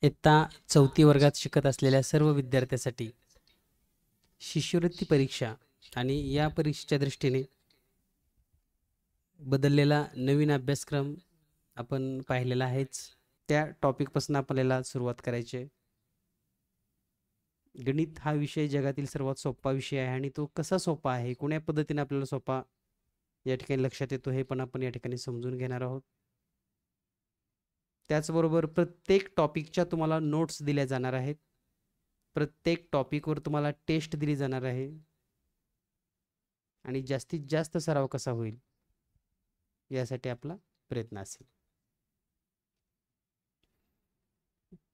इयत्ता 4थी वर्गात शिकत असलेल्या सर्व विद्यार्थ्यांसाठी शिष्यवृत्ती परीक्षा आणि या परीक्षेच्या दृष्टीने बदललेला नवीन अभ्यासक्रम आपण पाहिलेला आहेच. त्या टॉपिकपासून आपल्याला सुरुवात करायची आहे. गणित हा विषय जगातील सर्वात सोपा विषय आहे आणि तो कसा सोपा आहे, कोण्या पद्धतीने आपल्याला सोपा या ठिकाणी लक्षात येतो हे पण आपण या ठिकाणी समजून घेणार आहोत. त्याचबरोबर प्रत्येक टॉपिकच्या तुम्हाला नोट्स दिल्या जाणार आहेत. प्रत्येक टॉपिकवर तुम्हाला टेस्ट दिली जाणार आहे आणि जास्तीत जास्त सराव कसा होईल यासाठी आपला प्रयत्न असेल.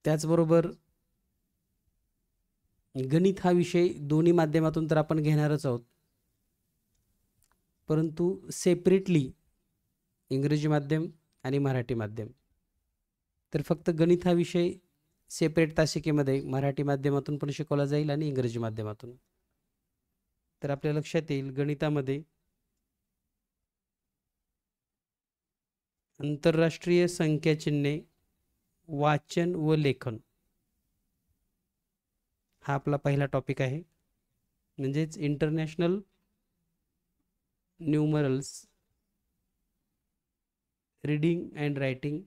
त्याचबरोबर गणित हा विषय दोन्ही माध्यमातून तर आपण घेणारच आहोत, परंतु सेपरेटली इंग्रजी माध्यम आणि मराठी माध्यम. तर फक्त गणित हा विषय सेपरेट तासिकेमध्ये मराठी माध्यमातून पण शिकवला जाईल आणि इंग्रजी माध्यमातून. तर आपल्या लक्षात येईल गणितामध्ये आंतरराष्ट्रीय संख्या चिन्हे, वाचन व लेखन हा आपला पहिला टॉपिक आहे, म्हणजेच international numerals, reading and writing.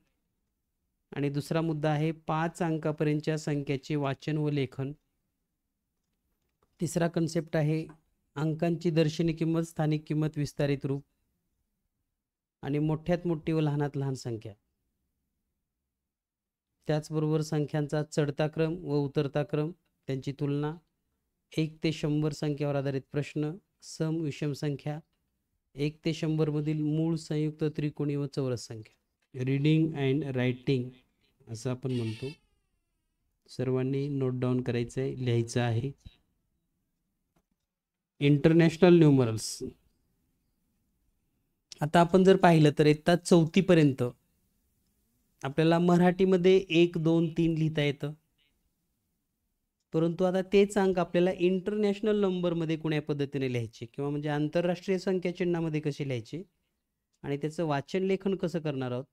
आणि दुसरा मुद्दा आहे 5 अंकापर्यंतच्या संख्येचे वाचन व लेखन. तिसरा कन्सेप्ट आहे अंकांची दर्शनी किंमत, स्थानिक किंमत, विस्तारित रूप आणि मोठ्यात मोठी व लहानात लहान संख्या. त्याचबरोबर संख्यांचा चढता क्रम व उतरता क्रम, त्यांची तुलना, 1 ते 100 संख्यावर आधारित प्रश्न, सम विषम संख्या, 1 ते 100 मधील मूळ, संयुक्त, त्रिकोणी व चौरस संख्या. रीडिंग अँड रायटिंग असं आपण म्हणतो. सर्वांनी नोट डाऊन करायचं आहे, लिहायचं आहे. International numerals. आता आपण जर पाहिलं तर इयत्ता 4थी पर्यंत आपल्याला मराठीमध्ये 1, 2, 3 लिहिता येतं, परंतु आता तेच अंक आपल्याला इंटरनॅशनल नंबरमध्ये कोण्या पद्धतीने लिहायचे किंवा म्हणजे आंतरराष्ट्रीय संख्या चिन्हामध्ये कसे लिहायचे आणि त्याचं वाचन लेखन कसं करणार आहोत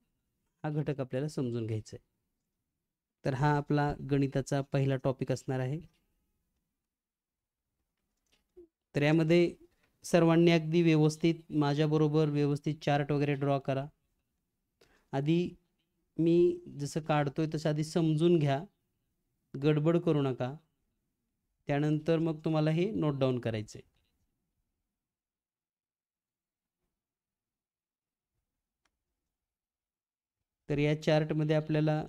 हा घटक आपल्याला समजून घ्यायचा आहे. तर हा आपला गणिताचा पहिला टॉपिक असणार आहे. तर यामध्ये सर्वांनी अगदी व्यवस्थित माझ्याबरोबर व्यवस्थित चार्ट वगैरे ड्रॉ करा. आधी मी जसं काढतोय तसं आधी समजून घ्या, गडबड करू नका. त्यानंतर मग तुम्हाला हे नोट डाऊन करायचं आहे. तर या चार्टमध्ये आपल्याला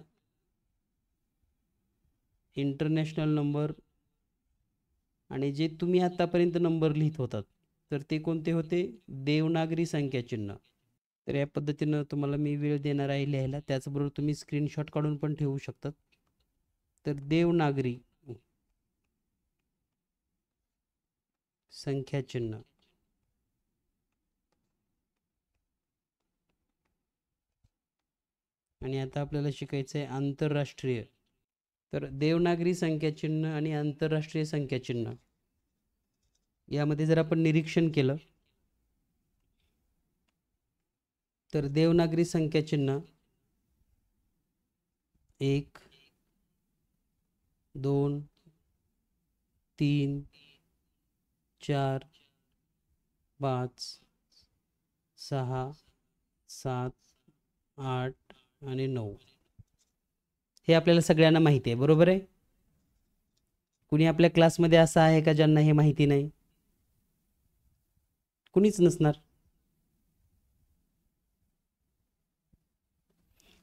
इंटरनॅशनल नंबर आणि जे तुम्ही आतापर्यंत नंबर लिहित होतात तर ते कोणते होते? देवनागरी संख्या चिन्ह. तर या पद्धतीनं तुम्हाला मी वेळ देणार आहे लिहायला. त्याचबरोबर तुम्ही स्क्रीनशॉट काढून पण ठेवू शकतात. तर देवनागरी संख्या चिन्ह. आणि आता आपल्याला शिकायचं आहे आंतरराष्ट्रीय. तर देवनागरी संख्या चिन्ह आणि आंतरराष्ट्रीय संख्या चिन्ह यामध्ये जर आपण निरीक्षण केलं तर देवनागरी संख्या चिन्ह 1, 2, 3, 4, 5, 6, 7, 8 आणि 9 हे आपल्याला सगळ्यांना माहिती आहे, बरोबर आहे. कुणी आपल्या क्लासमध्ये असं आहे का ज्यांना हे माहिती नाही? कुणीच नसणार.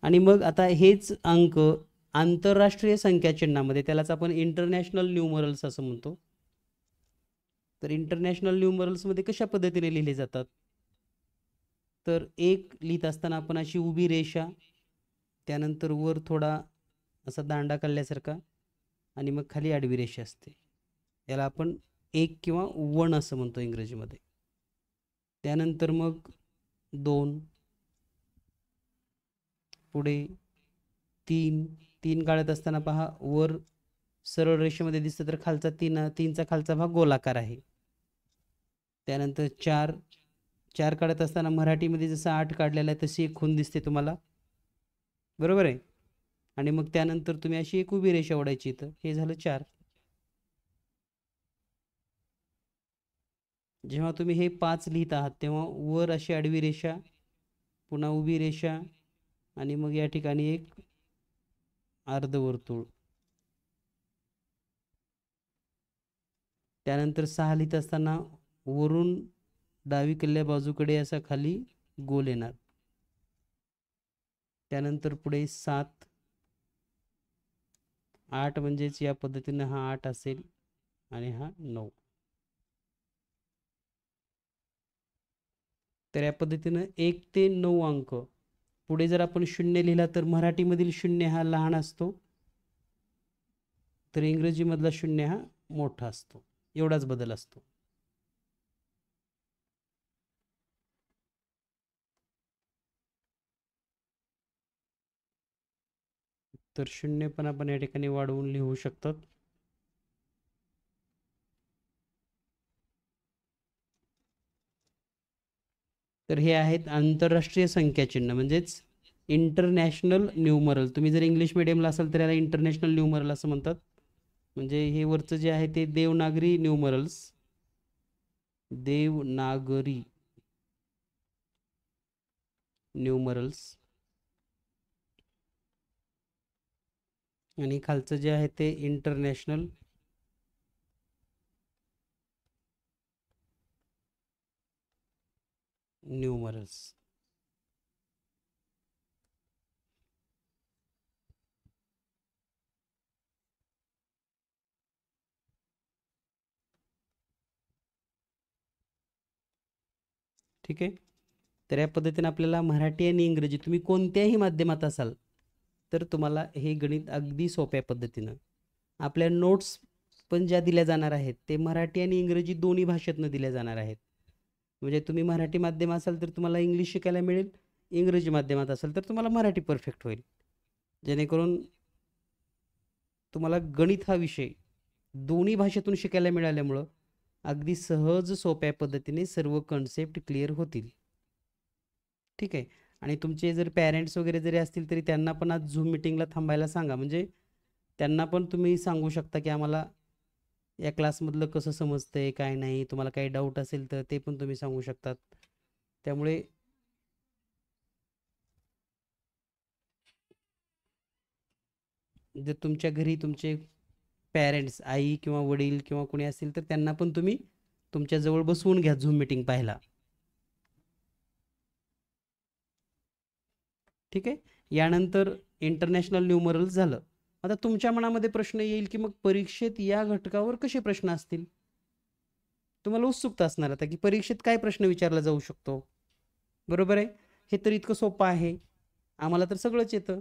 आणि मग आता हेच अंक आंतरराष्ट्रीय संख्या चिन्हामध्ये, त्यालाच आपण इंटरनॅशनल न्यूमरल्स असं म्हणतो. तर इंटरनॅशनल न्यूमरल्समध्ये कशा पद्धतीने लिहिले जातात? तर 1 लिहित असताना आपण अशी उभी रेषा, त्यानंतर वर थोडा असा दांडा काढल्यासारखा आणि मग खाली आडवी रेषा असते. याला आपण 1 किंवा 1 असं म्हणतो इंग्रजीमध्ये. त्यानंतर मग 2, पुढे 3 काढत असताना पहा वर सरळ रेषेमध्ये दिसतं तर खालचा 3चा खालचा भाग गोलाकार आहे. त्यानंतर 4 काढत असताना मराठीमध्ये जसं 8 काढलेला आहे तशी एक खूण दिसते तुम्हाला, बरोबर आहे. आणि मग त्यानंतर तुम्ही अशी एक उभी रेषा ओढायची इथं. हे झालं 4. जेव्हा तुम्ही हे 5 लिहित आहात तेव्हा वर अशी आडवी रेषा, पुन्हा उभी रेषा आणि मग या ठिकाणी एक अर्धवर्तुळ. त्यानंतर 6 लिहित असताना वरून डावीकडल्या बाजूकडे असा खाली गोल येणार. त्यानंतर पुढे 7, 8 म्हणजेच या पद्धतीनं हा 8 असेल आणि हा 9. तर या पद्धतीनं 1 ते 9 अंक. पुढे जर आपण 0 लिहिला तर मराठीमधील 0 हा लहान असतो, तर इंग्रजीमधला 0 हा मोठा असतो. एवढाच बदल असतो. तर 0 पण आपण या ठिकाणी वाढवून लिहू शकतात. तर हे आहेत आंतरराष्ट्रीय संख्याचिन्ह, म्हणजेच इंटरनॅशनल न्यूमरल. तुम्ही जर इंग्लिश मिडियमला असाल तर याला इंटरनॅशनल न्यूमरल असं म्हणतात. म्हणजे हे वरचं जे आहे ते देवनागरी न्यूमरल्स, देवनागरी न्यूमरल्स, आणि खालचं जे आहे ते इंटरनॅशनल न्यूमरल्स. ठीक आहे. तर या पद्धतीने आपल्याला मराठी आणि इंग्रजी, तुम्ही कोणत्याही माध्यमात असाल तर तुम्हाला हे गणित अगदी सोप्या पद्धतीनं, आपल्या नोट्स पण ज्या दिल्या जाणार आहेत ते मराठी आणि इंग्रजी दोन्ही भाषेतनं दिल्या जाणार आहेत. म्हणजे तुम्ही मराठी माध्यम असाल तर तुम्हाला इंग्लिश शिकायला मिळेल, इंग्रजी माध्यमात असाल तर तुम्हाला मराठी परफेक्ट होईल. जेणेकरून तुम्हाला गणित हा विषय दोन्ही भाषेतून शिकायला मिळाल्यामुळं अगदी सहज सोप्या पद्धतीने सर्व कन्सेप्ट क्लिअर होतील. ठीक आहे. आणि तुमचे जर पॅरेंट्स वगैरे जरी असतील तरी त्यांना पण आज झूम मिटिंगला थांबायला सांगा. म्हणजे त्यांना पण तुम्ही सांगू शकता की आम्हाला या क्लासमधलं कसं समजतंय काय नाही, तुम्हाला काही डाऊट असेल तर ते पण तुम्ही सांगू शकतात. त्यामुळे जर तुमच्या घरी तुमचे पॅरेंट्स, आई किंवा वडील किंवा कोणी असतील तर त्यांना पण तुम्ही तुमच्याजवळ बसवून घ्या झूम मिटिंग पाहायला. ठीक आहे. यानंतर इंटरनॅशनल न्यूमरल्स झालं. आता तुमच्या मनामध्ये प्रश्न येईल की मग परीक्षेत या घटकावर कसे प्रश्न असतील. तुम्हाला उत्सुकता असणार आता की परीक्षेत काय प्रश्न विचारला जाऊ शकतो. बरोबर आहे. हे तर इतकं सोपं आहे, आम्हाला तर सगळंच येतं.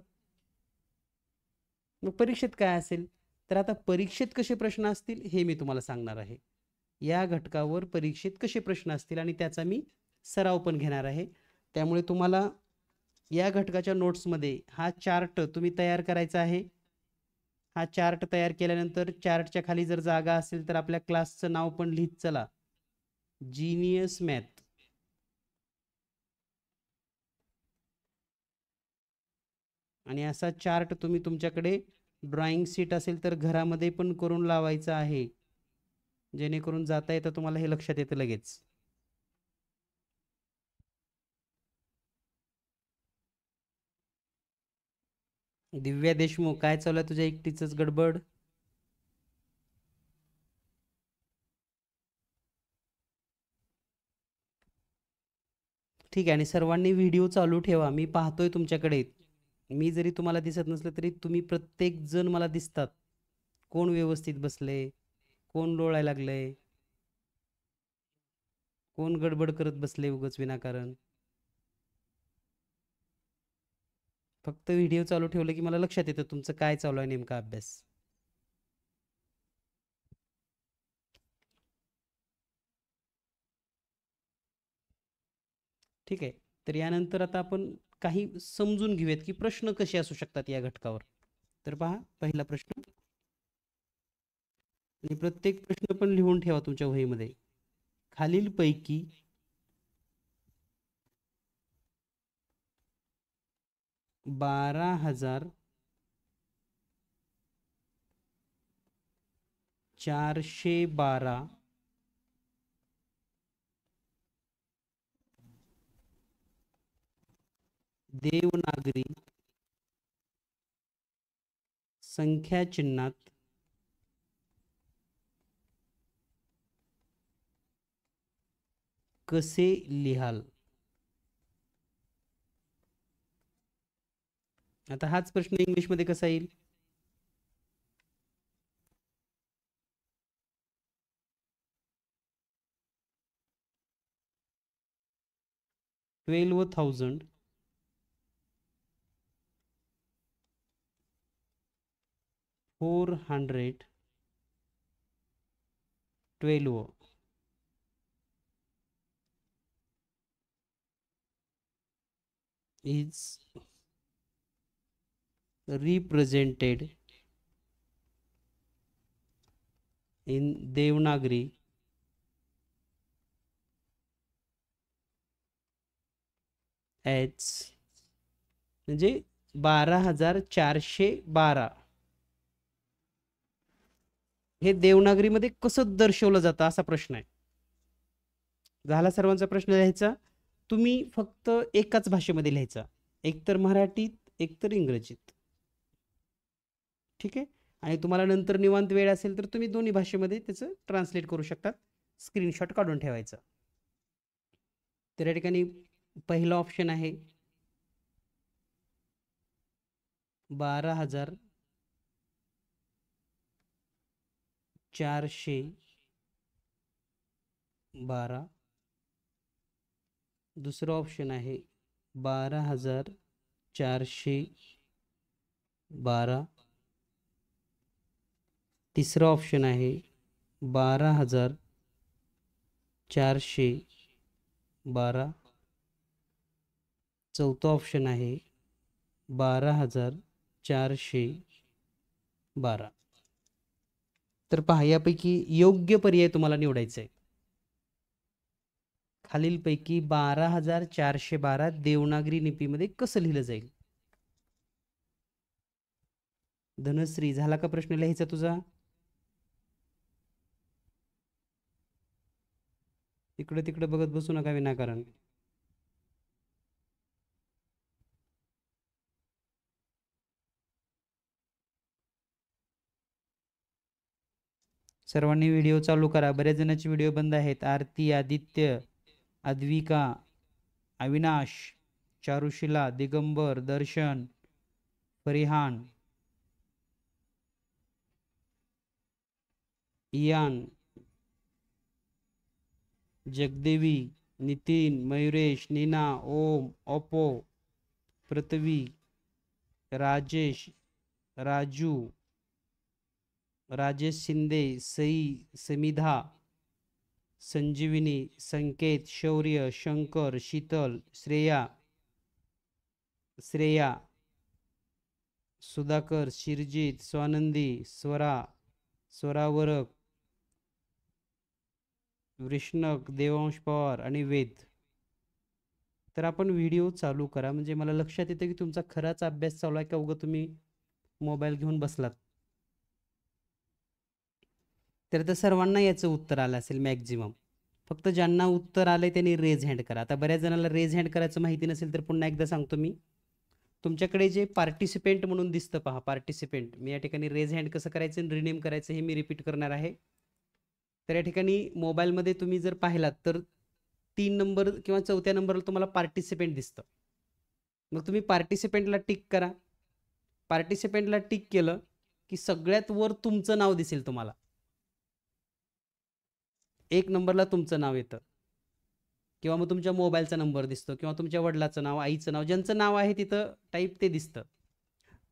मग परीक्षेत काय असेल. तर आता परीक्षेत कसे प्रश्न असतील हे मी तुम्हाला सांगणार आहे. या घटकावर परीक्षेत कसे प्रश्न असतील आणि त्याचा मी सराव पण घेणार आहे. त्यामुळे तुम्हाला या घटकाच्या नोट्समध्ये हा चार्ट तुम्ही तयार करायचा आहे. हा चार्ट तयार केल्यानंतर चार्टच्या खाली जर जागा असेल तर आपल्या क्लासचं नाव पण लिहित चला, जीनियस मॅथ. आणि असा चार्ट तुम्ही तुमच्याकडे ड्रॉइंग शीट असेल तर घरामध्ये पण करून लावायचा आहे, जेणेकरून जाता येता तुम्हाला हे लक्षात येतं लगेच. दिव्या देशमुख, काय चालू आहे तुझ्या एकटीच गडबड. ठीक आहे. आणि सर्वांनी व्हिडिओ चालू ठेवा, मी पाहतोय तुमच्याकडे. मी जरी तुम्हाला दिसत नसलं तरी तुम्ही प्रत्येक जण मला दिसतात. कोण व्यवस्थित बसले, कोण लोळायला लागलंय, कोण गडबड करत बसले उगच विनाकारण. फक्त व्हिडिओ चालू ठेवलं की मला लक्षात येतं तुमचं काय चालू आहे नेमका अभ्यास. ठीक आहे. तर यानंतर आता आपण काही समजून घेऊयात की प्रश्न कसे असू शकतात या घटकावर. तर पहा, पहिला प्रश्न, आणि प्रत्येक प्रश्न पण लिहून ठेवा तुमच्या वहीमध्ये. खालीलपैकी 12,000 412 देवनागरी संख्या चिन्हात कसे लिहाल? आता हाच प्रश्न इंग्लिश मध्ये कसा येईल? $12,412 is represented in Devanagari as म्हणजे 12,412 हे देवनागरीमध्ये कसं दर्शवलं जातं असा प्रश्न आहे. झाला सर्वांचा प्रश्न लिहायचा. तुम्ही फक्त एकाच भाषेमध्ये लिहायचा, एकतर मराठीत एकतर इंग्रजीत. ठीक आहे. आणि तुम्हाला नंतर निवांत वेळ असेल तर तुम्ही दोन्ही भाषेमध्ये त्याचं ट्रान्सलेट करू शकतात. स्क्रीनशॉट काढून ठेवायचा. तर या ठिकाणी पहिला ऑप्शन आहे 12,412. दुसरा ऑप्शन आहे 12,412. तिसरा ऑप्शन आहे 12,412. चौथा ऑप्शन आहे 12,412. तर पहा, यापैकी योग्य पर्याय तुम्हाला निवडायचा आहे. खालीलपैकी 12,412 देवनागरी लिपीमध्ये कसं लिहिलं जाईल? धनश्री, झाला का प्रश्न लिहायचा तुझा? इकडे तिकडे बघत बसू नका विनाकारण. सर्वांनी व्हिडिओ चालू करा. बऱ्याच जणांचे व्हिडिओ बंद आहेत. आरती, आदित्य, अद्विका, अविनाश, चारुशिला, दिगंबर, दर्शन, फरिहान, इयान, जगदेवी, नितीन, मयुरेश, नीना, ओम, ओप्पो, पृथ्वी, राजेश, राजू, राजेश शिंदे, सई, समिधा, संजीविनी, संकेत, शौर्य, शंकर, शीतल, श्रेया, सुधाकर, शिरजीत, स्वानंदी, स्वरा, स्वरावरक, वृष्णक, देवांश पवार आणि वेद. तर आपण व्हिडिओ चालू करा, म्हणजे मला लक्षात येतं की तुमचा खराच अभ्यास चालू आहे का उगा तुम्ही मोबाईल घेऊन बसलात. तर सर्वांना याचं उत्तर आलं असेल मॅक्झिमम. फक्त ज्यांना उत्तर आलंय त्यांनी रेज हँड करा. आता बऱ्याच जणांना रेज हँड करायचं माहिती नसेल तर पुन्हा एकदा सांगतो मी. तुमच्याकडे जे पार्टिसिपेंट म्हणून दिसतं पहा, पार्टिसिपेंट, मी या ठिकाणी रेज हँड कसं करायचं आणि रिनेम करायचं हे मी रिपीट करणार आहे. तर या ठिकाणी मोबाईलमध्ये तुम्ही जर पाहिलात तर 3 नंबर किंवा 4थ्या नंबरला तुम्हाला पार्टिसिपेंट दिसतं. मग तुम्ही पार्टिसिपेंटला टिक करा. पार्टिसिपेंटला टिक केलं की सगळ्यात वर तुमचं नाव दिसेल तुम्हाला. 1 नंबरला तुमचं नाव येतं किंवा मग तुमच्या मोबाईलचा नंबर दिसतो किंवा तुमच्या वडिलाचं नाव, आईचं नाव, ज्यांचं नाव आहे तिथं टाईप ते दिसतं.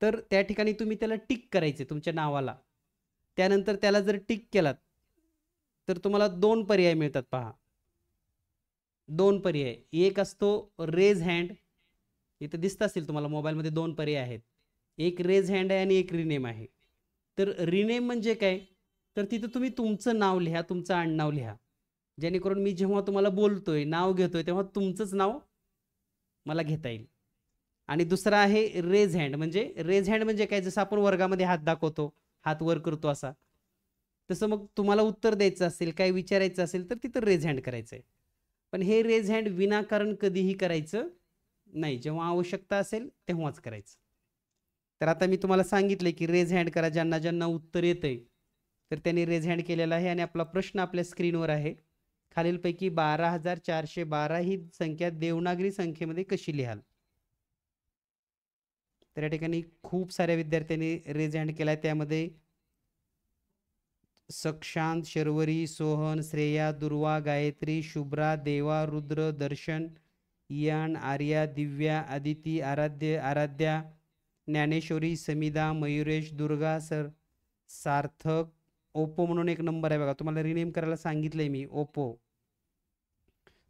तर त्या ठिकाणी तुम्ही त्याला टिक करायचे तुमच्या नावाला. त्यानंतर त्याला जर टिक केलात तर तुम्हाला 2 पर्याय मिळतात पहा. 2 पर्याय. एक असतो रेज हँड, इथं दिसत असेल तुम्हाला मोबाईलमध्ये 2 पर्याय आहेत. एक रेज हँड आहे आणि एक रिनेम आहे. तर रिनेम म्हणजे काय, तर तिथं तुम्ही तुमचं नाव लिहा, तुमचं आडनाव लिहा, जेणेकरून मी जेव्हा तुम्हाला बोलतोय, नाव घेतोय, तेव्हा तुमचंच नाव मला घेता येईल. आणि दुसरा आहे रेज हँड. म्हणजे रेज हँड म्हणजे काय, जसं आपण वर्गामध्ये हात दाखवतो, हात वर करतो असा, तसं मग तुम्हाला उत्तर द्यायचं असेल, काय विचारायचं असेल, तर तिथं रेज हँड करायचं आहे. पण हे रेज हँड विनाकारण कधीही करायचं नाही, जेव्हा आवश्यकता असेल तेव्हाच करायचं. तर आता मी तुम्हाला सांगितलंय की रेज हँड करा, ज्यांना ज्यांना उत्तर येतंय तर त्यांनी रेज हँड केलेला आहे. आणि आपला प्रश्न आपल्या स्क्रीनवर आहे. खालीलपैकी 12,412 ही संख्या देवनागरी संख्येमध्ये कशी लिहाल? तर या ठिकाणी खूप साऱ्या विद्यार्थ्यांनी रेज हँड केलाय. त्यामध्ये सक्षांत, शर्वरी, सोहन, श्रेया, दुर्वा, गायत्री, शुभ्रा, देवा, रुद्र, दर्शन, इयान, आर्या, दिव्या, आदिती, आराध्या, ज्ञानेश्वरी, समिधा, मयुरेश, दुर्गा, सार्थक, ओप्पो म्हणून एक नंबर आहे बघा, तुम्हाला रिनेम करायला सांगितलंय मी, ओप्पो,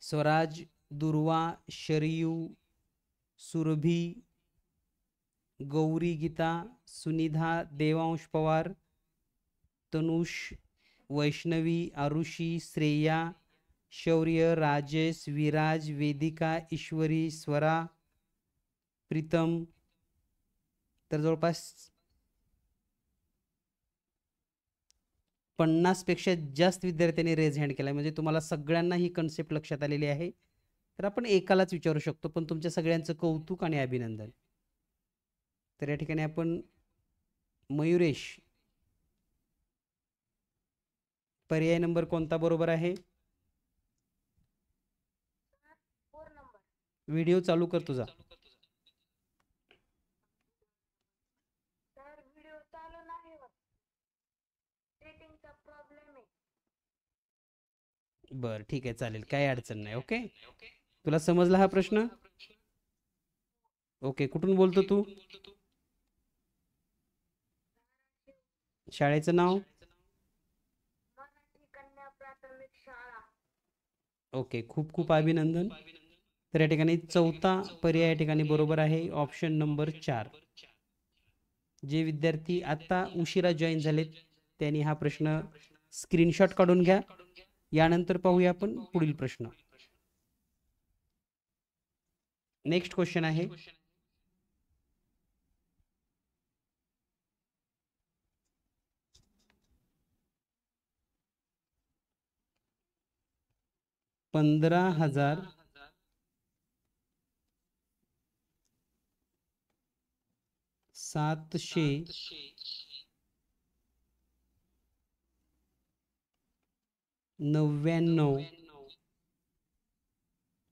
स्वराज, दुर्वा, शरयू, सुरभी, गौरी, गीता, सुनिधा, देवांश पवार, तनुष, वैष्णवी, आरुषी, श्रेया, शौर्य, राजेश, विराज, वेदिका, ईश्वरी, स्वरा, प्रीतम. तर जवळपास 50 पेक्षा जास्त विद्यार्थ्यांनी रेज हँड केलाय. म्हणजे तुम्हाला सगळ्यांना ही कन्सेप्ट लक्षात आलेली आहे. तर आपण एकालाच विचारू शकतो, पण तुमच्या सगळ्यांचं कौतुक आणि अभिनंदन. तर या ठिकाणी आपण मयुरेश, पर्याय नंबर कोणता बरोबर आहे? व्हिडिओ चालू कर तुझा. बर ठीक आहे, चालेल, काही अडचण नाही. ओके, तुला समजला हा प्रश्न? ओके, कुठून बोलतो तू? शाळेचं नाव? ओके, खूप खूप अभिनंदन. तर या ठिकाणी चौथा पर्याय या ठिकाणी बरोबर आहे, ऑप्शन नंबर 4. जे विद्यार्थी आता उशिरा जॉईन झालेत त्यांनी हा प्रश्न स्क्रीनशॉट काढून घ्या. यानंतर पाहूया आपण पुढील प्रश्न. नेक्स्ट क्वेश्चन आहे, $15,790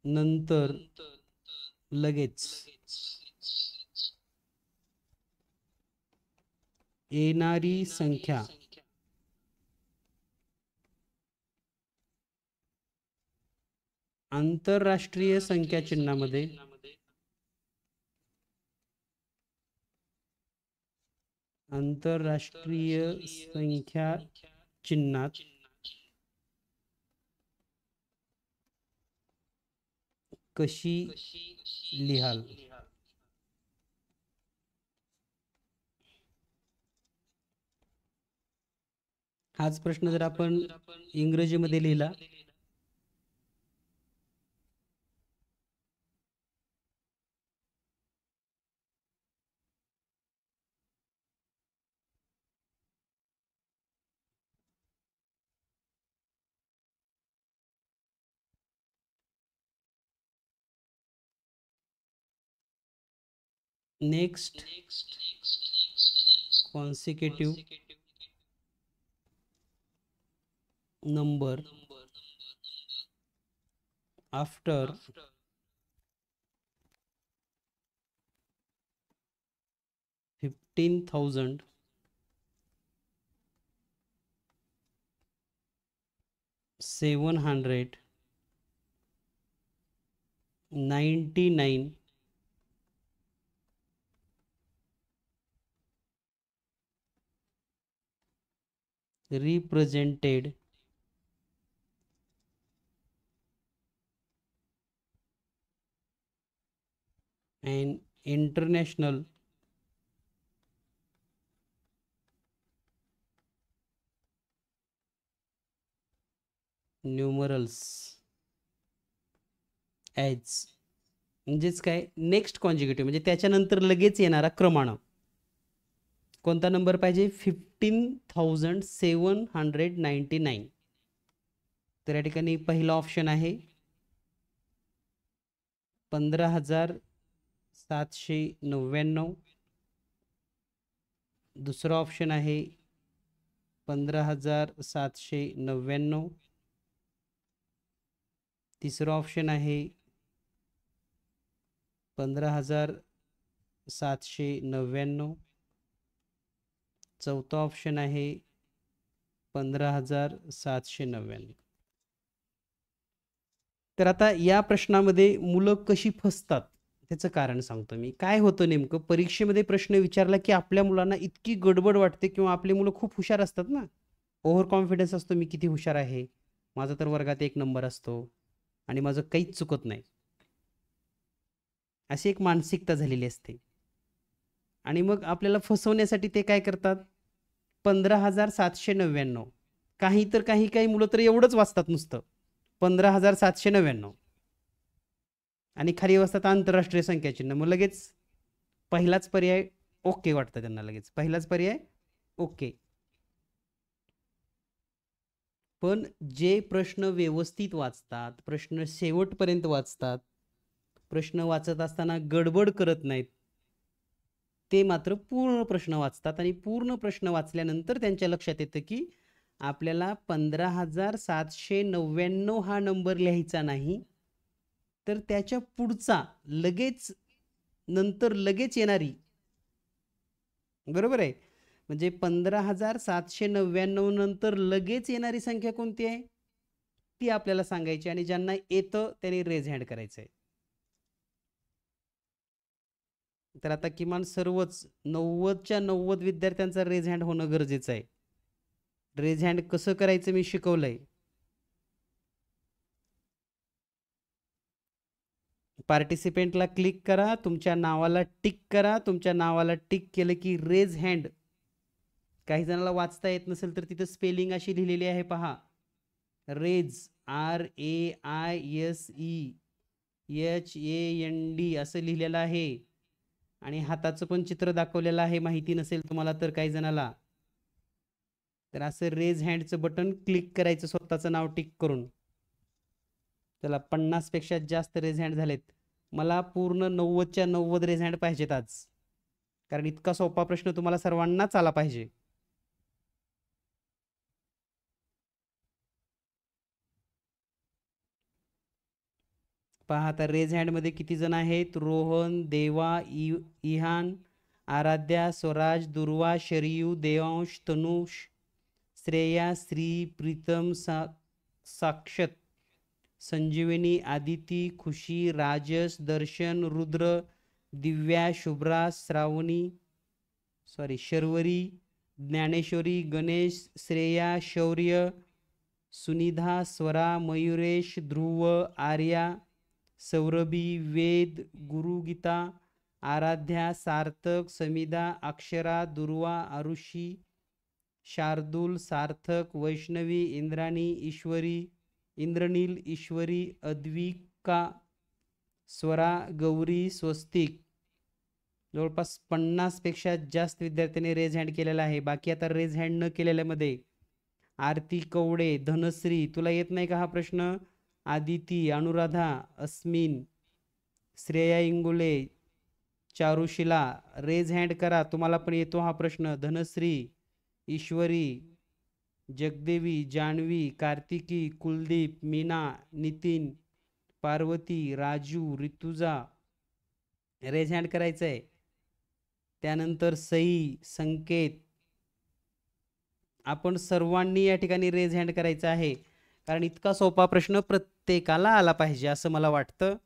नंतर लगेच येणारी संख्या आंतरराष्ट्रीय संख्या चिन्हामध्ये चिन्हात कशी लिहाल? हाच प्रश्न जर आपण इंग्रजीमध्ये लिहिला next consecutive number after 15,799 represented an international numerals as, म्हणजेच काय, नेक्स्ट कॉन्जिक्युटिव्ह म्हणजे त्याच्यानंतर लगेच येणारा क्रमांक. कोणता नंबर पाहिजे? 15,799. तर या ठिकाणी पहिला ऑप्शन आहे 15,799. दुसरा ऑप्शन आहे 15,799. तिसरा ऑप्शन आहे 15,799. चौथा ऑप्शन आहे 15,799. तर आता या प्रश्नामध्ये मुलं कशी फसतात त्याचं कारण सांगतो मी. काय होतं नेमकं, परीक्षेमध्ये प्रश्न विचारला की आपल्या मुलांना इतकी गडबड वाटते किंवा आपली मुलं खूप हुशार असतात ना, ओव्हर कॉन्फिडन्स असतो, मी किती हुशार आहे, माझा तर वर्गात 1 नंबर असतो आणि माझं काहीच चुकत नाही, अशी एक मानसिकता झालेली असते. आणि मग आपल्याला फसवण्यासाठी ते काय करतात, 15,799. काही तर काही मुलं तर एवढंच वाचतात नुसतं 15,799 आणि खाली वाजतात आंतरराष्ट्रीय संख्या चिन्ह. मग लगेच पहिलाच पर्याय ओके वाटतं त्यांना, लगेच पहिलाच पर्याय ओके. पण जे प्रश्न व्यवस्थित वाचतात, प्रश्न शेवटपर्यंत वाचतात, प्रश्न वाचत असताना गडबड करत नाहीत, ते मात्र पूर्ण प्रश्न वाचतात आणि पूर्ण प्रश्न वाचल्यानंतर त्यांच्या लक्षात येतं की आपल्याला 15,799 हा नंबर लिहायचा नाही, तर त्याच्या पुढचा नंतर लगेच येणारी, बरोबर आहे, म्हणजे 15,799 नंतर लगेच येणारी संख्या कोणती आहे ती आपल्याला सांगायची आणि ज्यांना येतं त्यांनी रेज हँड करायचं आहे. तर आता किमान सर्वच 90च्या 90 विद्यार्थ्यांचा रेज हँड होणं गरजेचं आहे. रेज हँड कसं करायचं मी शिकवलंय. पार्टिसिपेंटला क्लिक करा, तुमच्या नावाला टिक करा, तुमच्या नावाला टिक केलं की रेज हँड. काही जणांना वाचता येत नसेल तर तिथं स्पेलिंग अशी लिहिलेली आहे पहा, रेज RAISEHAND असं लिहिलेलं आहे आणि हाताचं पण चित्र दाखवलेलं आहे, माहिती नसेल तुम्हाला तर काही जणाला, तर असं रेज हँडचं बटन क्लिक करायचं स्वतःचं नाव टिक करून. त्याला 50 पेक्षा जास्त रेज हँड झालेत, मला पूर्ण 90च्या 90 रेज हँड पाहिजेत आज, कारण इतका सोपा प्रश्न तुम्हाला सर्वांनाच आला पाहिजे. पहा आता रेज हँड मध्ये किती जण आहेत, रोहन, देवा, इहान, आराध्या, स्वराज, दुर्वा, शरयू, देवांश, तनुष, श्रेया, श्री, प्रीतम, साक्षत, संजीवनी, आदिती, खुशी, राजस, दर्शन, रुद्र, दिव्या, शुभ्रा, शर्वरी, ज्ञानेश्वरी, गणेश, श्रेया, शौर्य, सुनिधा, स्वरा, मयुरेश, ध्रुव, आर्या, सौरभी, वेद, गुरुगीता, आराध्या, सार्थक, समिधा, अक्षरा, दुर्वा, आरुषी, शार्दूल, सार्थक, वैष्णवी, इंद्राणी, ईश्वरी, इंद्रनील, ईश्वरी, अद्विका, स्वरा, गौरी, स्वस्तिक. जवळपास 50 पेक्षा जास्त विद्यार्थ्यांनी रेज हँड केलेला आहे. बाकी आता रेज हँड न केलेल्यामध्ये आरती कवडे, धनश्री, तुला येत नाही का हा प्रश्न, आदिती, अनुराधा, अस्मिन, श्रेया इंगुले, चारुशिला, रेज हँड करा, तुम्हाला पण येतो हा प्रश्न. धनश्री, ईश्वरी, जगदेवी, जान्हवी, कार्तिकी, कुलदीप, मीना, नितीन, पार्वती, राजू, ऋतुजा, रेज हँड करायचं आहे. त्यानंतर सई, संकेत, आपण सर्वांनी या ठिकाणी रेज हँड करायचं आहे, कारण इतका सोपा प्रश्न प्रत्येकाला आला पाहिजे असं मला वाटतं.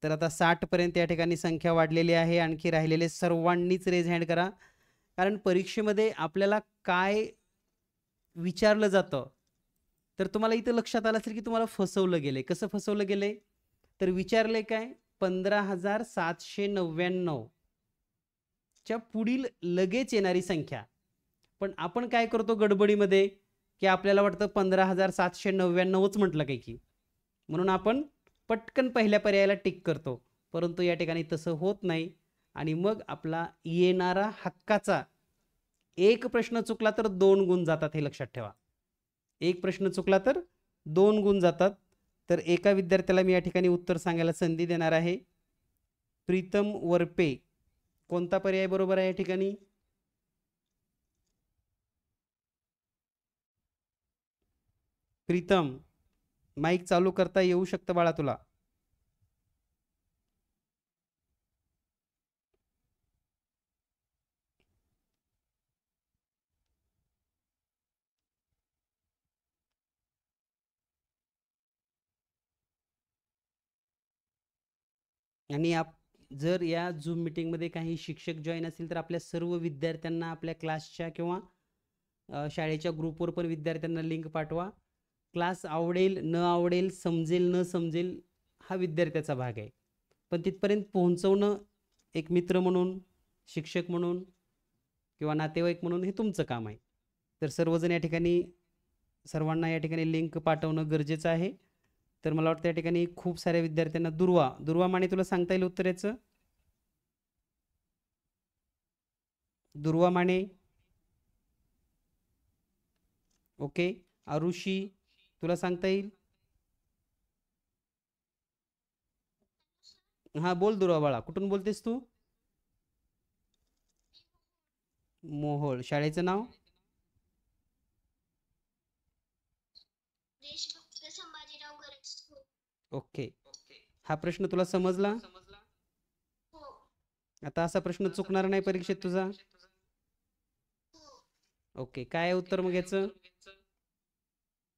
तर आता 60 पर्यंत या ठिकाणी संख्या वाढलेली आहे, आणखी राहिलेले सर्वांनीच रेज हँड करा, कारण परीक्षेमध्ये आपल्याला काय विचारलं जातं, तर तुम्हाला इथं लक्षात आलं असेल की तुम्हाला फसवलं गेले. कसं फसवलं गेले, तर विचारले काय, 15,799 च्या पुढील लगेच येणारी संख्या. पण आपण काय करतो गडबडीमध्ये, की आपल्याला वाटतं 15,799च म्हटलं काय की, म्हणून आपण पटकन पहिल्या पर्यायाला टिक करतो, परंतु या ठिकाणी तसं होत नाही आणि मग आपला येणारा हक्काचा एक प्रश्न चुकला तर 2 गुण जातात, हे लक्षात ठेवा. एक प्रश्न चुकला तर 2 गुण जातात. तर एका विद्यार्थ्याला मी या ठिकाणी उत्तर सांगायला संधी देणार आहे. प्रीतम वरपे, कोणता पर्याय बरोबर आहे या ठिकाणी? प्रीतम, माईक चालू करता येऊ शकतं बाळा तुला. आणि जर या झूम मीटिंगमध्ये काही शिक्षक जॉईन असतील तर आपल्या सर्व विद्यार्थ्यांना आपल्या क्लासच्या किंवा शाळेच्या ग्रुपवर पण विद्यार्थ्यांना लिंक पाठवा. क्लास आवडेल न आवडेल, समजेल न समजेल, हा विद्यार्थ्याचा भाग आहे. पण तिथपर्यंत पोहोचवणं एक मित्र म्हणून, शिक्षक म्हणून किंवा नातेवाईक म्हणून हे तुमचं काम आहे. तर सर्वजण या ठिकाणी, सर्वांना या ठिकाणी लिंक पाठवणं गरजेचं आहे. तर मला वाटतं या ठिकाणी खूप साऱ्या विद्यार्थ्यांना दुर्वा माने, तुला सांगता येईल उत्तर याचं? दुर्वा माने, ओके. आरुषी, तुला सांगता येईल? हा बोल दुर्वा बाळा, कुठून बोलतेस तू? मोहोळ. शाळेचं नाव? देशभक्त संभाजीराव गरज स्कूल. ओके. हा प्रश्न तुला समजला? हो. आता असा प्रश्न चुकणार नाही परीक्षेत तुझा. हो. ओके, काय आहे उत्तर मग याचं?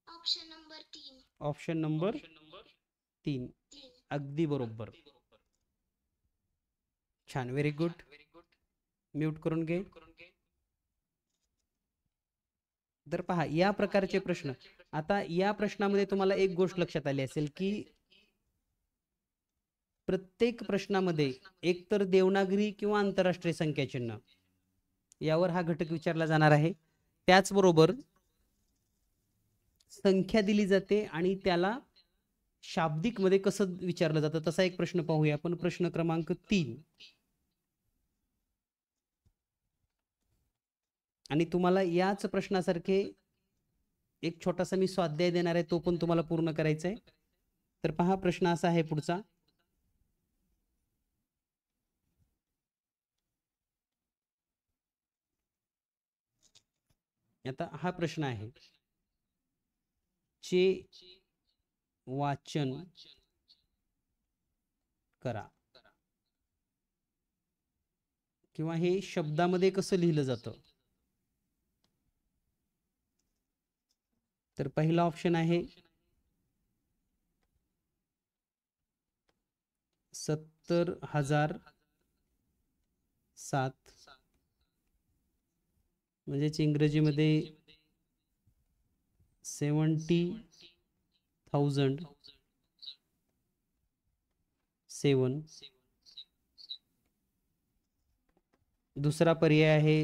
Option number 3. Option number 3. अगदी बरोबर. छान, व्हेरी गुड. म्यूट करून घे. तर पहा, या प्रकारचे प्रश्न, आता या प्रश्नामध्ये तुम्हाला एक गोष्ट लक्षात आली असेल की प्रत्येक प्रश्नामध्ये एकतर देवनागरी किंवा आंतरराष्ट्रीय संख्याचिन्ह यावर हा घटक विचारला जाणार आहे. त्याचबरोबर संख्या दिली जाते आणि त्याला शाब्दिक मध्ये कसं विचारलं जातं तसा एक प्रश्न पाहूया आपण. प्रश्न क्रमांक 3. आणि तुम्हाला याच प्रश्नासारखे एक छोटासा मी स्वाध्याय देणार आहे, तो पण तुम्हाला पूर्ण करायचा आहे. तर पहा, प्रश्न असा आहे पुढचा. आता हा प्रश्न आहे, चे वाचन करा, किंवा हे शब्दामध्ये कसं लिहिलं जातं? तर पहिला ऑप्शन आहे 70,007, म्हणजेच इंग्रजीमध्ये 70,007. दुसरा पर्याय आहे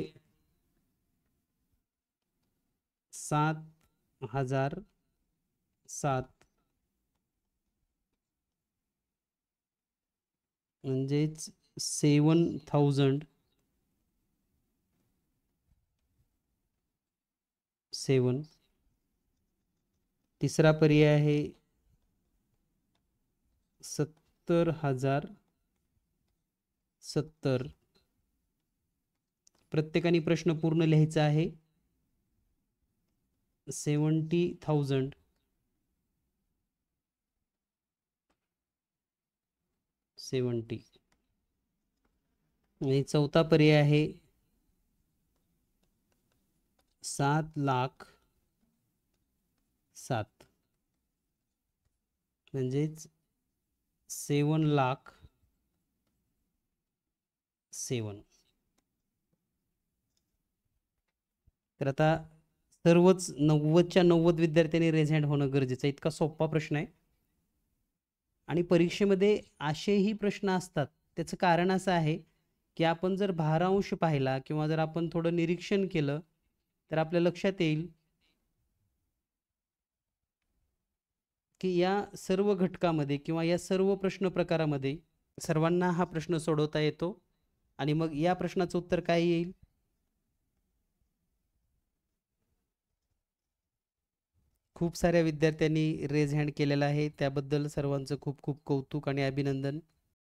7,007, म्हणजेच 7,007. तिसरा पर्याय आहे 70,070. प्रत्येकाने प्रश्न पूर्ण लिहायचा आहे. 70,070. आणि चौथा पर्याय आहे 7,07,000, म्हणजेच 7,07,000. तर आता सर्वच 90च्या 90 विद्यार्थ्यांनी रेज हँड होणं गरजेचं आहे. इतका सोपा प्रश्न आहे. आणि परीक्षेमध्ये असेही प्रश्न असतात. त्याचं कारण असं आहे की आपण जर भारांश पाहिला किंवा जर आपण थोडं निरीक्षण केलं तर आपल्या लक्षात येईल की या सर्व घटकामध्ये किंवा या सर्व प्रश्न प्रकारामध्ये सर्वांना हा प्रश्न सोडवता येतो. आणि मग या प्रश्नाचं उत्तर काय येईल? खूप साऱ्या विद्यार्थ्यांनी रेज हँड केलेला आहे, त्याबद्दल सर्वांचं खूप खूप कौतुक आणि अभिनंदन.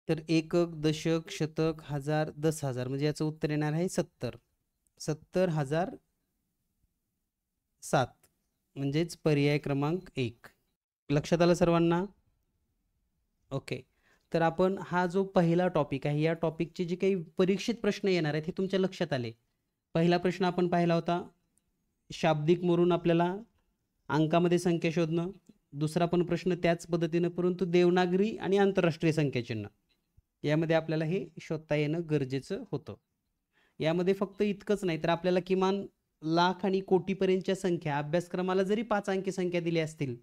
तर एकक, दशक, शतक, हजार, 10,000 म्हणजे याचं उत्तर येणार आहे 70. 70,007 म्हणजेच पर्याय क्रमांक 1. लक्षात आलं सर्वांना? ओके. तर आपण हा जो पहिला टॉपिक आहे, या टॉपिकचे जे काही परीक्षित प्रश्न येणार आहेत हे तुमच्या लक्षात आले. पहिला प्रश्न आपण पाहिला होता, शाब्दिक मोरून आपल्याला अंकामध्ये संख्या शोधणं. दुसरा पण प्रश्न त्याच पद्धतीनं, परंतु देवनागरी आणि आंतरराष्ट्रीय संख्याचिन्ह यामध्ये आपल्याला हे शोधता येणं गरजेचं होतं. यामध्ये फक्त इतकंच नाही तर आपल्याला किमान लाख आणि कोटीपर्यंतच्या संख्या अभ्यासक्रमाला जरी 5 अंकी संख्या दिल्या असतील,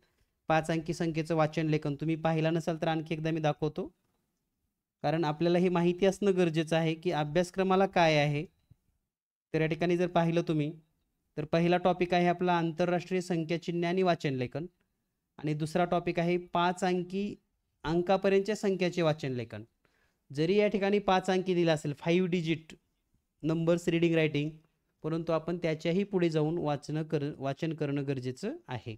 5 अंकी संख्येचं वाचन लेखन तुम्ही पाहिला नसाल तर आणखी एकदा मी दाखवतो. कारण आपल्याला हे माहिती असणं गरजेचं आहे की अभ्यासक्रमाला काय आहे. तर या ठिकाणी जर पाहिलं तुम्ही तर पहिला टॉपिक आहे आपला आंतरराष्ट्रीय संख्याचिन्ह आणि वाचन लेखन, आणि दुसरा टॉपिक आहे 5 अंकापर्यंतच्या संख्याचे वाचन लेखन. जरी या ठिकाणी 5 अंकी दिला असेल, 5 डिजिट नंबर्स रीडिंग रायटिंग, परंतु आपण त्याच्याही पुढे जाऊन वाचन करणं गरजेचं आहे.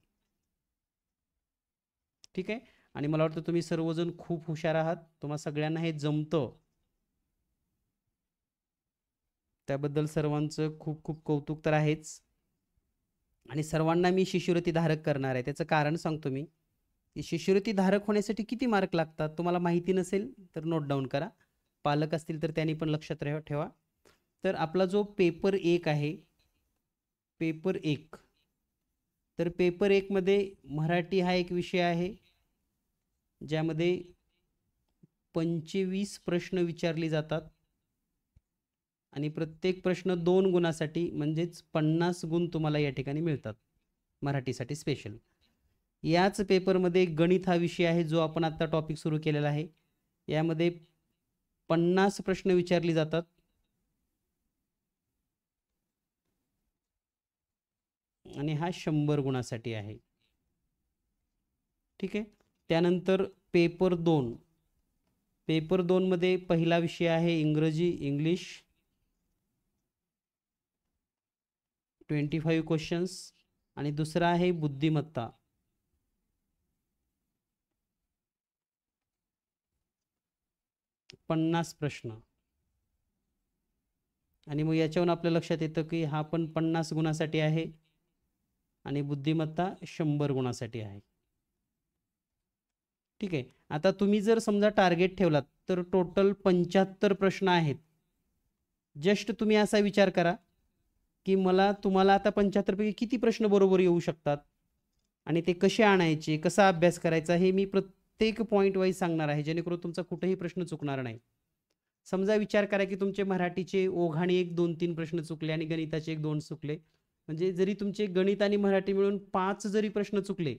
ठीक आहे. आणि मला वाटतं तुम्ही सर्वजण खूप हुशार आहात, तुम्हा सगळ्यांना हे जमतं, त्याबद्दल सर्वांचं खूप खूप कौतुक तर आहेच. आणि सर्वांना मी शिष्यवृत्ती धारक करणार आहे. त्याचं कारण सांगतो मी. की शिष्यवृत्ती धारक होण्यासाठी किती मार्क लागतात तुम्हाला माहिती नसेल तर नोट डाऊन करा. पालक असतील तर त्यांनी पण लक्षात ठेवा. तर आपला जो पेपर 1 आहे, पेपर 1, तर पेपर 1 मध्ये मराठी हा एक विषय आहे ज्यामध्ये 25 प्रश्न विचारले जातात आणि प्रत्येक प्रश्न 2 गुणासाठी म्हणजेच 50 गुण तुम्हाला या ठिकाणी मिळतात मराठीसाठी स्पेशल. याच पेपरमध्ये गणित हा विषय आहे जो आपण आता टॉपिक सुरू केलेला आहे. यामध्ये 50 प्रश्न विचारले जातात आणि हा 100 गुणासाठी आहे. ठीक आहे. त्यानंतर पेपर 2, पेपर 2 मध्ये पहिला विषय आहे इंग्रजी, इंग्लिश, 25 क्वेश्चन्स, आणि दुसरा आहे बुद्धिमत्ता, 50 प्रश्न. आणि मग याच्यावरून आपल्या लक्षात येतं की हा पण 50 गुणासाठी आहे आणि बुद्धिमत्ता 100 गुणासाठी आहे. ठीक आहे. आता तुम्ही जर समजा टार्गेट ठेवलात तर टोटल 75 प्रश्न आहेत. जस्ट तुम्ही असा विचार करा की तुम्हाला आता 75 पैकी किती प्रश्न बरोबर येऊ शकतात आणि ते कसे आणायचे, कसा अभ्यास करायचा, हे मी प्रत्येक पॉईंट वाईज सांगणार आहे जेणेकरून तुमचा कुठेही प्रश्न चुकणार नाही. समजा विचार करा की तुमचे मराठीचे ओघाणी 1, 2, 3 प्रश्न चुकले आणि गणिताचे 1, 2 चुकले, म्हणजे जरी तुमचे गणित आणि मराठी मिळून 5 जरी प्रश्न चुकले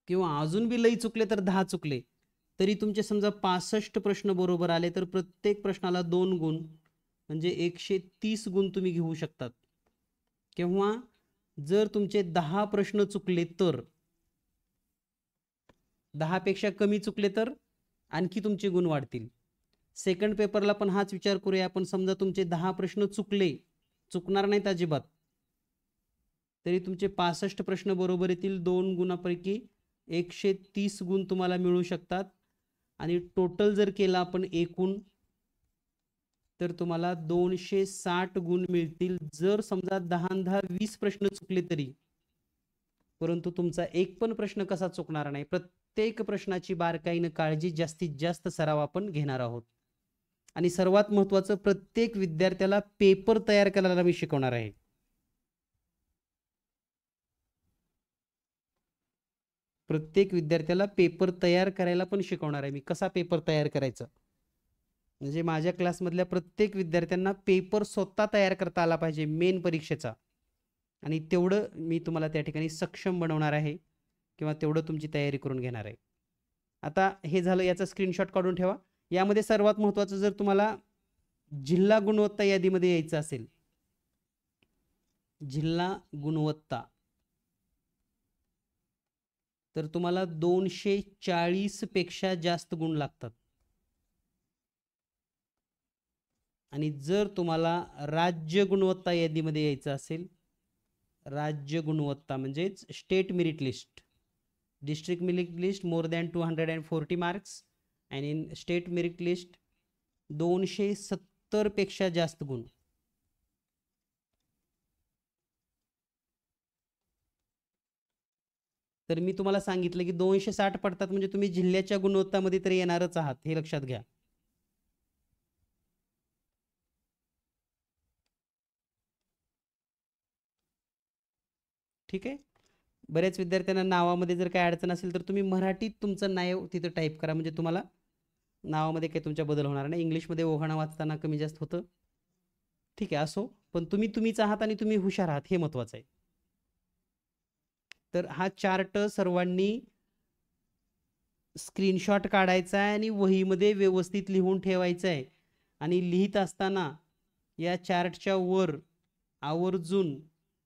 किंवा अजून बी लई चुकले तर 10 चुकले, तरी तुमचे समजा 65 प्रश्न बरोबर आले तर प्रत्येक प्रश्नाला 2 गुण म्हणजे 130 गुण तुम्ही घेऊ शकतात. किंवा जर तुमचे 10 प्रश्न चुकले तर 10 पेक्षा कमी चुकले तर आणखी तुमचे गुण वाढतील. सेकंड पेपरला पण हाच विचार करूया आपण. समजा तुमचे 10 प्रश्न चुकणार नाहीत अजिबात, तरी तुमचे 65 प्रश्न बरोबर येतील. 2 गुणापैकी 130 गुण तुम्हाला मिळू शकतात आणि टोटल जर केला आपण एकूण तर तुम्हाला 260 गुण मिळतील. जर समजा 10-20 प्रश्न चुकले तरी, परंतु तुमचा एक पण प्रश्न कसा चुकणार नाही. प्रत्येक प्रश्नाची बारकाईनं काळजी, जास्तीत जास्त सराव आपण घेणार आहोत. आणि सर्वात महत्त्वाचं, प्रत्येक विद्यार्थ्याला पेपर तयार करायला मी शिकवणार आहे. प्रत्येक विद्यार्थ्याला पेपर तयार करायला पण शिकवणार आहे मी. कसा पेपर तयार करायचा, म्हणजे माझ्या क्लासमधल्या प्रत्येक विद्यार्थ्यांना पेपर स्वतः तयार करता आला पाहिजे मेन परीक्षेचा, आणि तेवढं मी तुम्हाला त्या ठिकाणी सक्षम बनवणार आहे किंवा तेवढं तुमची तयारी करून घेणार आहे. आता हे झालं, याचा स्क्रीनशॉट काढून ठेवा. यामध्ये सर्वात महत्त्वाचं, जर तुम्हाला जिल्हा गुणवत्ता यादीमध्ये यायचं असेल, जिल्हा गुणवत्ता, तर तुम्हाला 240 पेक्षा जास्त गुण लागतात. आणि जर तुम्हाला राज्य गुणवत्ता यादीमध्ये यायचं असेल राज्य गुणवत्ता म्हणजेच state merit list. District merit list more than 240 marks and in state merit list 270 पेक्षा जास्त गुण. तर मी तुम्हाला सांगितलं की 260 पडतात म्हणजे तुम्ही जिल्ह्याच्या गुणवत्तामध्ये तरी येणारच आहात, हे लक्षात घ्या. ठीक आहे. बऱ्याच विद्यार्थ्यांना नावामध्ये जर काही अडचण असेल तर तुम्ही मराठीत तुमचं नाव तिथं टाईप करा, म्हणजे तुम्हाला नावामध्ये काही तुमच्या बदल होणार नाही. इंग्लिशमध्ये ओघाणा वाचताना कमी जास्त होतं. ठीक आहे, असो, पण तुम्ही तुम्हीच आहात आणि तुम्ही हुशार आहात, हे महत्वाचं आहे. तर हा चार्ट सर्वांनी स्क्रीनशॉट काढायचा आहे आणि वहीमध्ये व्यवस्थित लिहून ठेवायचं आहे. आणि लिहित असताना या चार्टच्या वर आवर्जून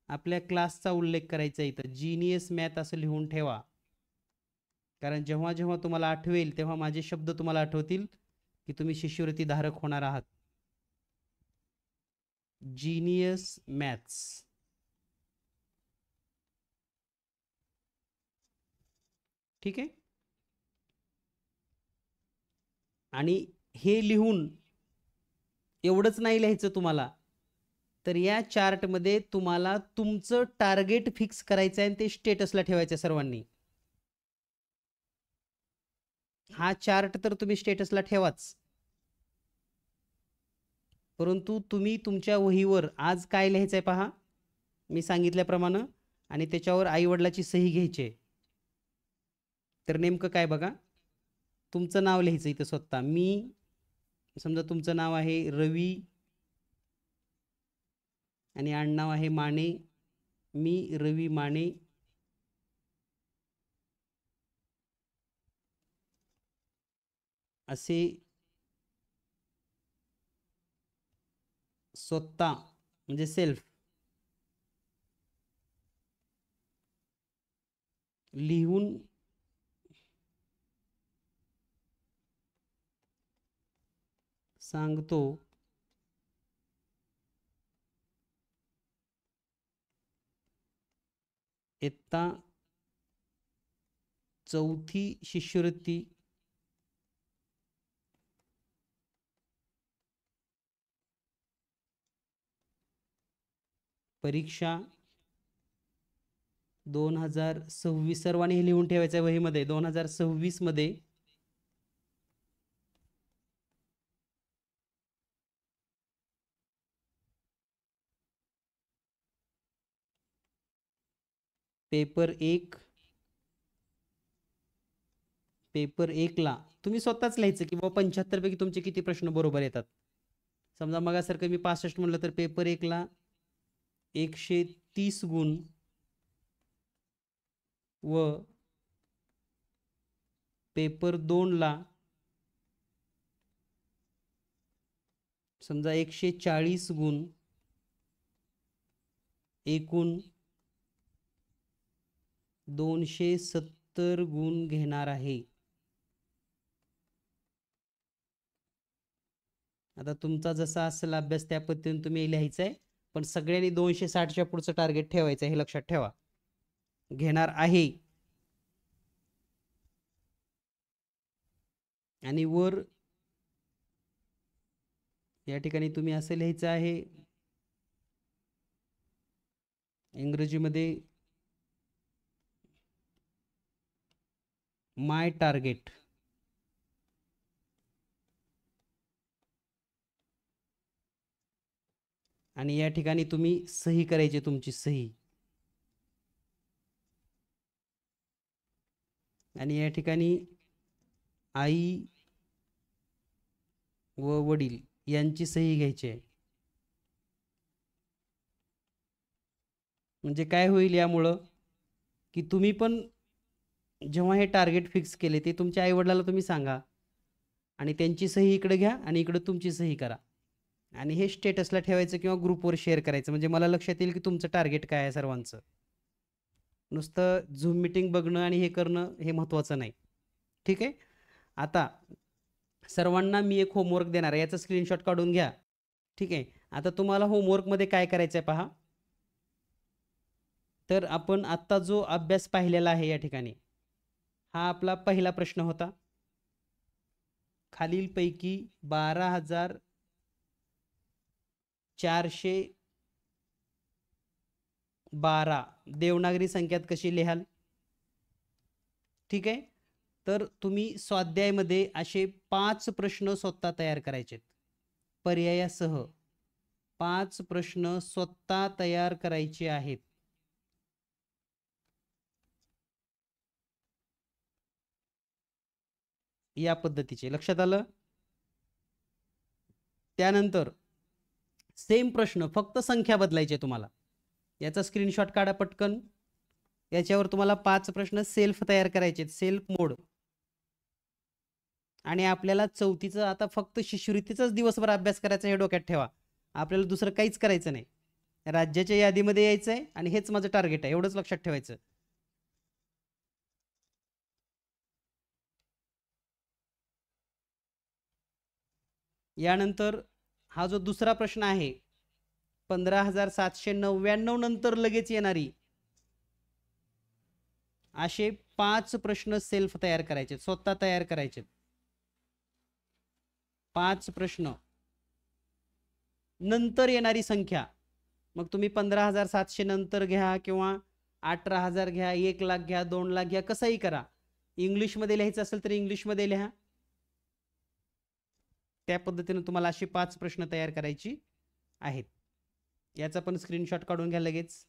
आपल्या क्लासचा उल्लेख करायचा आहे. इथं जीनियस मॅथ असं लिहून ठेवा, कारण जेव्हा जेव्हा तुम्हाला आठवेल तेव्हा माझे शब्द तुम्हाला आठवतील की तुम्ही शिष्यवृत्ती धारक होणार आहात. Genius maths. ठीक आहे. आणि हे लिहून एवढंच नाही लिहायचं तुम्हाला, तर या चार्टमध्ये तुम्हाला तुमचं टार्गेट फिक्स करायचं आहे आणि ते स्टेटसला ठेवायचं सर्वांनी. हा चार्ट तर तुम्ही स्टेटसला ठेवाच, परंतु तुम्ही तुमच्या वहीवर आज काय लिहायचं आहे पहा, मी सांगितल्याप्रमाणे, आणि त्याच्यावर आई वडिलाची सही घ्यायची. तर नेमकं काय बघा, तुमचं नाव लिहायचं इथं स्वतः. मी, समजा तुमचं नाव आहे रवी आणि आडनाव आहे माने. मी रवी माने असे स्वतः म्हणजे सेल्फ लिहून सांगतो इयत्ता 4थी शिष्यवृत्ती परीक्षा 2026. सर्वांनी हे लिहून ठेवायचं आहे वहीमध्ये. 2026 मध्ये पेपर 1 ला तुम्ही स्वतःच लिहायचं की बाबा 75 पैकी तुमचे किती प्रश्न बरोबर येतात. समजा मगासारखं मी 65 म्हणलं तर पेपर 1 ला 130 गुण व पेपर 2 ला समजा 140 गुण, एकूण 270 गुण घेणार आहे. आता तुमचा जसा असेल अभ्यास त्या पद्धतीने तुम्ही लिहायचं आहे, पण सगळ्यांनी 260च्या पुढचं टार्गेट ठेवायचं, हे लक्षात ठेवा. घेणार आहे. आणि वर या ठिकाणी तुम्ही असं लिहायचं आहे इंग्रजीमध्ये, माय टार्गेट. आणि या ठिकाणी तुम्ही सही करायची, तुमची सही. आणि या ठिकाणी आई व वडील यांची सही घ्यायची आहे. म्हणजे काय होईल यामुळं, की तुम्ही पण जेव्हा हे टार्गेट फिक्स केले ते तुमच्या आई वडिलाला तुम्ही सांगा आणि त्यांची सही इकडे घ्या आणि इकडे तुमची सही करा आणि हे स्टेटसला ठेवायचं किंवा ग्रुपवर शेअर करायचं. म्हणजे मला लक्षात येईल की तुमचं टार्गेट काय आहे सर्वांचं. नुसतं झूम मीटिंग बघणं आणि हे करणं हे महत्त्वाचं नाही. ठीक आहे. आता सर्वांना मी एक होमवर्क देणार आहे, याचा स्क्रीनशॉट काढून घ्या. ठीक आहे. आता तुम्हाला होमवर्कमध्ये काय करायचं आहे पहा. तर आपण आत्ता जो अभ्यास पाहिलेला आहे या ठिकाणी, हा आपला पहिला प्रश्न होता. खालीलपैकी 12,412 देवनागरी संख्यात कशी लिहाल. ठीक आहे. तर तुम्ही स्वाध्यायामध्ये असे 5 प्रश्न स्वतः तयार करायचे, पर्यायासह 5 प्रश्न स्वतः तयार करायचे आहेत. या पद्धतीचे लक्षात आलं. त्यानंतर सेम प्रश्न, फक्त संख्या बदलायची तुम्हाला. याचा स्क्रीनशॉट काढा पटकन. याच्यावर तुम्हाला 5 प्रश्न सेल्फ तयार करायचे, सेल्फ मोड. आणि आपल्याला चौथीचं आता फक्त शिष्यवृत्तीचाच दिवसभर अभ्यास करायचा हे डोक्यात ठेवा. आपल्याला दुसरं काहीच करायचं नाही. राज्याच्या यादीमध्ये यायचं आहे आणि हेच माझं टार्गेट आहे, एवढंच लक्षात ठेवायचं. यानंतर हा जो दुसरा प्रश्न आहे, 15,799 नंतर लगेच येणारी असे 5 प्रश्न सेल्फ तयार करायचे, स्वतः तयार करायचे. 5 प्रश्न नंतर येणारी संख्या, मग तुम्ही 15,700 नंतर घ्या किंवा 18,000 घ्या, 1,00,000 घ्या, 2,00,000 घ्या, कसंही करा. इंग्लिशमध्ये लिहायचं असेल तर इंग्लिशमध्ये लिहा. त्या पद्धतीने तुम्हाला अशी 5 प्रश्न तयार करायची आहेत. याचा पण स्क्रीनशॉट काढून घ्या लगेच.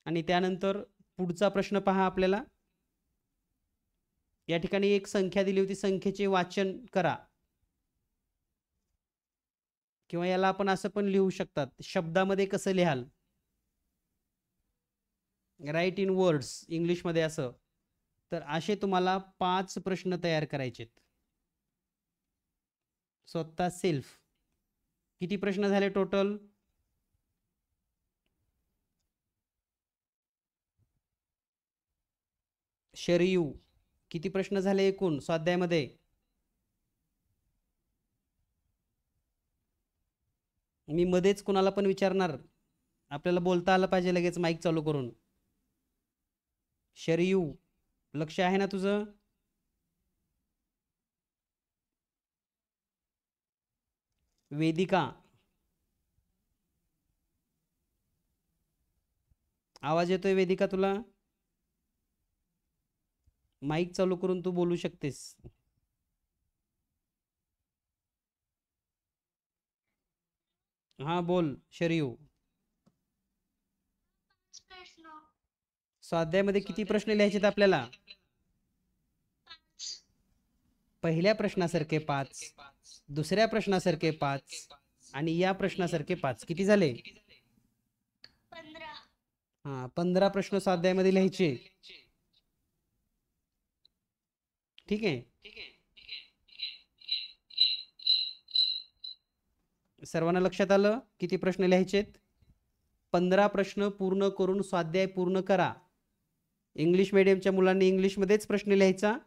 आणि त्यानंतर पुढचा प्रश्न पहा. आपल्याला या ठिकाणी एक संख्या दिली होती, संख्येचे वाचन करा, किंवा याला आपण असं पण लिहू शकतात, शब्दामध्ये कसं लिहाल, राईट इन वर्ड्स इंग्लिशमध्ये असं. तर असे तुम्हाला 5 प्रश्न तयार करायचे स्वतः सेल्फ. किती प्रश्न झाले टोटल? शरयू, किती प्रश्न झाले एकूण स्वाध्यायामध्ये? मी मध्येच कुणाला पण विचारणार, आपल्याला बोलता आलं पाहिजे लगेच माईक चालू करून. शरयू, लक्ष आहे ना तुझं? वेदिका, आवाज येतोय वेदिका तुला? माईक चालू करून तू बोलू शकतेस. हा बोल शरयू. प्रश्न स्वाध्यायामध्ये किती प्रश्न लिहायचे आपल्याला? पहिल्या प्रश्नासारखे 5, दुसऱ्या प्रश्नासारखे 5 आणि या प्रश्नासारखे 5. किती झाले? 15. हा, 15 प्रश्न स्वाध्यायामध्ये लिहायचे. ठीक आहे. सर्वांना लक्षात आलं किती प्रश्न लिहायचेत? 15 प्रश्न पूर्ण करून स्वाध्याय पूर्ण करा. इंग्लिश मीडियमच्या मुलांनी इंग्लिशमध्येच प्रश्न लिहायचा,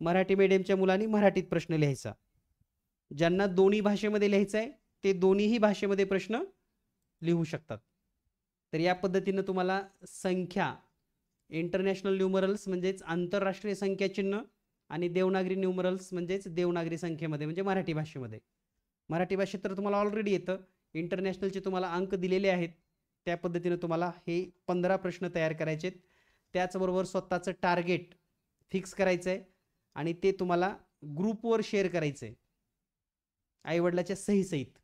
मराठी मीडियमच्या मुलांनी मराठीत प्रश्न लिहायचा. ज्यांना दोन्ही भाषेमध्ये लिहायचं आहे ते दोन्हीही भाषेमध्ये प्रश्न लिहू शकतात. तर या पद्धतीनं तुम्हाला संख्या, इंटरनॅशनल न्यूमरल्स म्हणजेच आंतरराष्ट्रीय संख्या चिन्ह, आणि देवनागरी न्यूमरल्स म्हणजेच देवनागरी संख्येमध्ये म्हणजे मराठी भाषेमध्ये. मराठी भाषेत तर तुम्हाला ऑलरेडी येतं, इंटरनॅशनलचे तुम्हाला अंक दिलेले आहेत. त्या पद्धतीने तुम्हाला हे 15 प्रश्न तयार करायचे आहेत. त्याचबरोबर स्वतःचं टार्गेट फिक्स करायचं आहे आणि ते तुम्हाला ग्रुपवर शेअर करायचं आहे आईवडिलाच्या सहीसहित.